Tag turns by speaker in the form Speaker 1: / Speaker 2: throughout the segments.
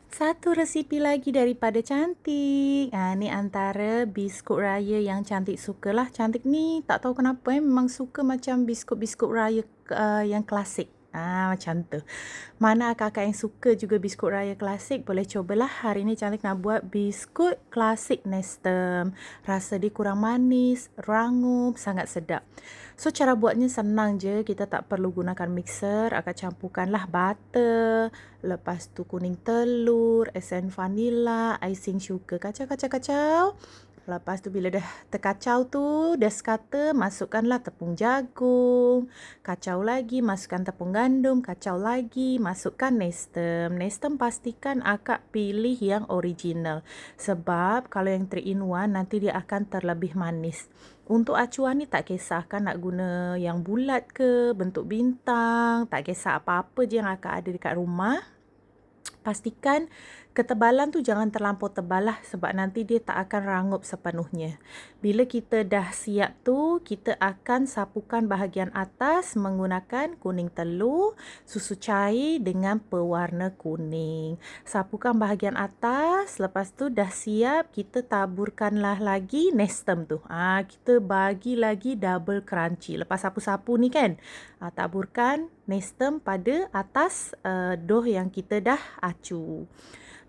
Speaker 1: Satu resipi lagi daripada Cantik. Ni antara biskut raya yang Cantik sukalah. Cantik ni tak tahu kenapa memang suka macam biskut-biskut raya yang klasik. Macam tu. Mana kakak yang suka juga biskut raya klasik, boleh cobalah. Hari ni Cantik nak buat biskut klasik Nestem. Rasa dia kurang manis, rangup, sangat sedap. So, cara buatnya senang je. Kita tak perlu gunakan mixer. Akak campurkanlah butter, lepas tu kuning telur, esen vanila, icing sugar. Kacau, kacau, kacau. Lepas tu bila dah terkacau tu, dah sekata, masukkanlah tepung jagung. Kacau lagi, masukkan tepung gandum. Kacau lagi, masukkan Nestem. Nestem pastikan akak pilih yang original. Sebab kalau yang 3-in-1 nanti dia akan terlebih manis. Untuk acuan ni tak kisah kan nak guna yang bulat ke, bentuk bintang. Tak kisah apa-apa je yang akak ada dekat rumah. Pastikan ketebalan tu jangan terlampau tebal lah sebab nanti dia tak akan rangup sepenuhnya. Bila kita dah siap tu, kita akan sapukan bahagian atas menggunakan kuning telur, susu cair dengan pewarna kuning. Sapukan bahagian atas, lepas tu dah siap, kita taburkanlah lagi Nestem tu. Kita bagi lagi double crunchy. Lepas sapu-sapu ni kan, taburkan Nestem pada atas dough yang kita dah acu.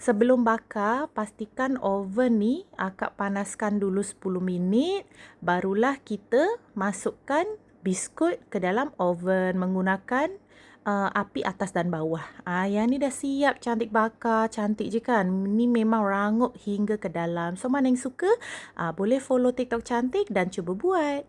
Speaker 1: Sebelum bakar, pastikan oven ni akak panaskan dulu 10 minit. Barulah kita masukkan biskut ke dalam oven menggunakan api atas dan bawah. Yang ni dah siap Cantik bakar. Cantik je kan? Ni memang rangup hingga ke dalam. So, mana yang suka? Boleh follow TikTok Cantik dan cuba buat.